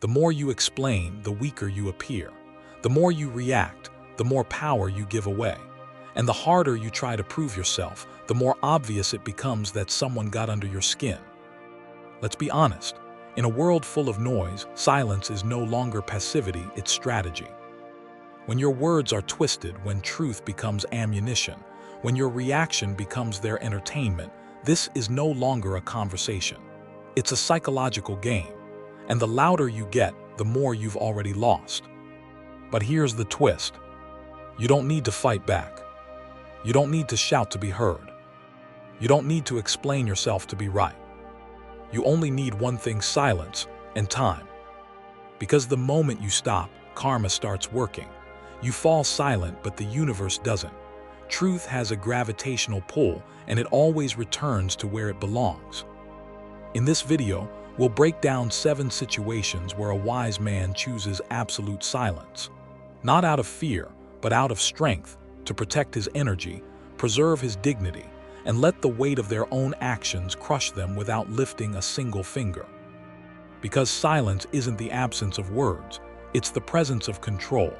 The more you explain, the weaker you appear. The more you react, the more power you give away. And the harder you try to prove yourself, the more obvious it becomes that someone got under your skin. Let's be honest. In a world full of noise, silence is no longer passivity, it's strategy. When your words are twisted, when truth becomes ammunition, when your reaction becomes their entertainment, this is no longer a conversation. It's a psychological game. And the louder you get, the more you've already lost. But here's the twist. You don't need to fight back. You don't need to shout to be heard. You don't need to explain yourself to be right. You only need one thing: silence and time. Because the moment you stop, karma starts working. You fall silent, but the universe doesn't. Truth has a gravitational pull, and it always returns to where it belongs. In this video, we'll break down 7 situations where a wise man chooses absolute silence. Not out of fear, but out of strength, to protect his energy, preserve his dignity, and let the weight of their own actions crush them without lifting a single finger. Because silence isn't the absence of words, it's the presence of control.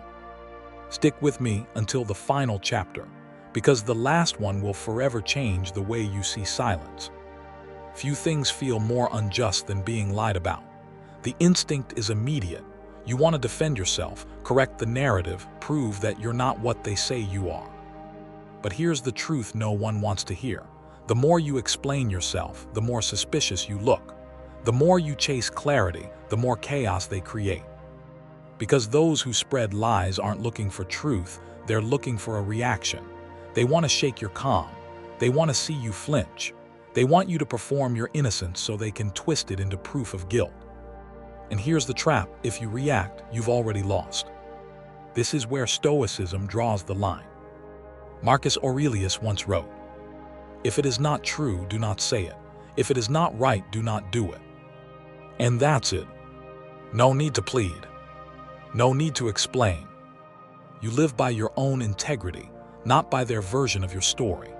Stick with me until the final chapter, because the last one will forever change the way you see silence. Few things feel more unjust than being lied about. The instinct is immediate. You want to defend yourself, correct the narrative, prove that you're not what they say you are. But here's the truth no one wants to hear. The more you explain yourself, the more suspicious you look. The more you chase clarity, the more chaos they create. Because those who spread lies aren't looking for truth, they're looking for a reaction. They want to shake your calm. They want to see you flinch. They want you to perform your innocence so they can twist it into proof of guilt. And here's the trap: if you react, you've already lost. This is where Stoicism draws the line. Marcus Aurelius once wrote, "If it is not true, do not say it. If it is not right, do not do it." And that's it. No need to plead. No need to explain. You live by your own integrity, not by their version of your story.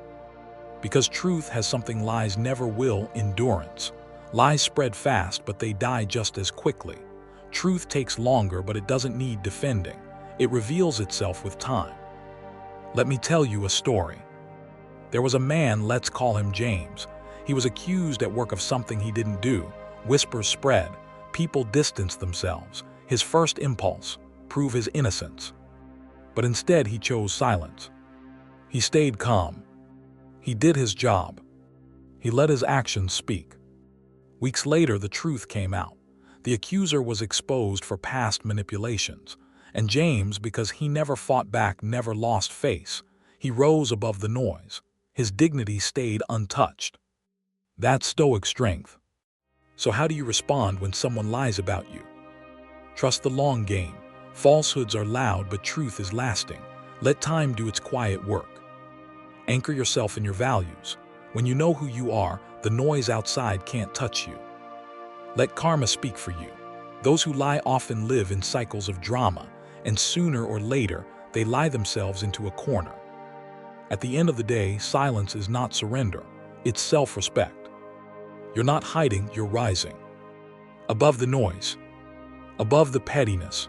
Because truth has something lies never will: endurance. Lies spread fast, but they die just as quickly. Truth takes longer, but it doesn't need defending. It reveals itself with time. Let me tell you a story. There was a man, let's call him James. He was accused at work of something he didn't do. Whispers spread. People distanced themselves. His first impulse: prove his innocence. But instead he chose silence. He stayed calm. He did his job. He let his actions speak. Weeks later, the truth came out. The accuser was exposed for past manipulations. And James, because he never fought back, never lost face. He rose above the noise. His dignity stayed untouched. That's Stoic strength. So how do you respond when someone lies about you? Trust the long game. Falsehoods are loud, but truth is lasting. Let time do its quiet work. Anchor yourself in your values. When you know who you are, the noise outside can't touch you. Let karma speak for you. Those who lie often live in cycles of drama, and sooner or later, they lie themselves into a corner. At the end of the day, silence is not surrender, it's self-respect. You're not hiding, you're rising. Above the noise, above the pettiness,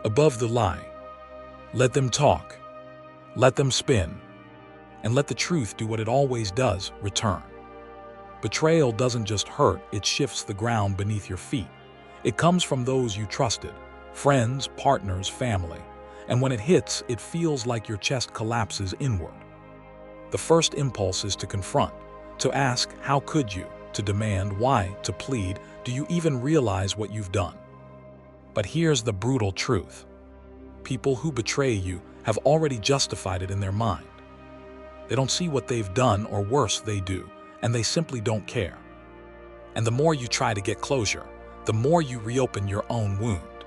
above the lie. Let them talk, let them spin, and let the truth do what it always does: return. Betrayal doesn't just hurt, it shifts the ground beneath your feet. It comes from those you trusted, friends, partners, family. And when it hits, it feels like your chest collapses inward. The first impulse is to confront, to ask, how could you? To demand, why? To plead, do you even realize what you've done? But here's the brutal truth. People who betray you have already justified it in their mind. They don't see what they've done, or worse, they do, and they simply don't care. And the more you try to get closure, the more you reopen your own wound.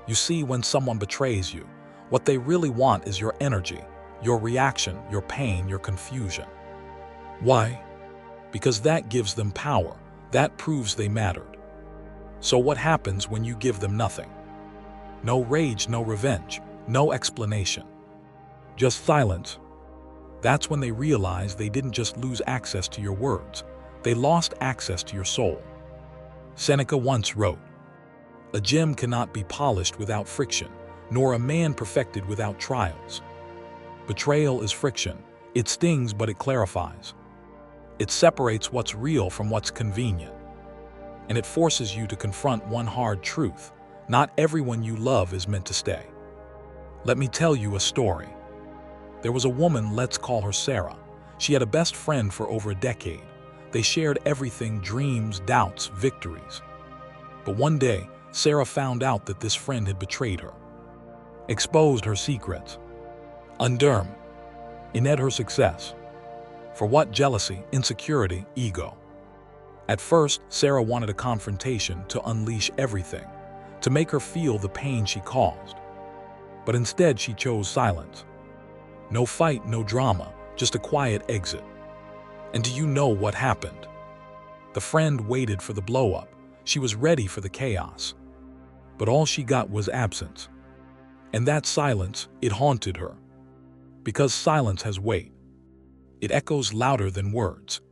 You see, when someone betrays you, what they really want is your energy, your reaction, your pain, your confusion. Why? Because that gives them power. That proves they mattered. So what happens when you give them nothing? No rage, no revenge, no explanation. Just silence. That's when they realize they didn't just lose access to your words, they lost access to your soul. Seneca once wrote, A gem cannot be polished without friction, nor a man perfected without trials. Betrayal is friction. It stings, but it clarifies. It separates what's real from what's convenient. And it forces you to confront one hard truth. Not everyone you love is meant to stay. Let me tell you a story. There was a woman, let's call her Sarah. She had a best friend for over a decade. They shared everything: dreams, doubts, victories. But one day, Sarah found out that this friend had betrayed her, exposed her secrets, undone her success. For what? Jealousy, insecurity, ego. At first, Sarah wanted a confrontation to unleash everything, to make her feel the pain she caused. But instead, she chose silence. No fight, no drama, just a quiet exit. And do you know what happened? The friend waited for the blow-up. She was ready for the chaos. But all she got was absence. And that silence, it haunted her. Because silence has weight. It echoes louder than words.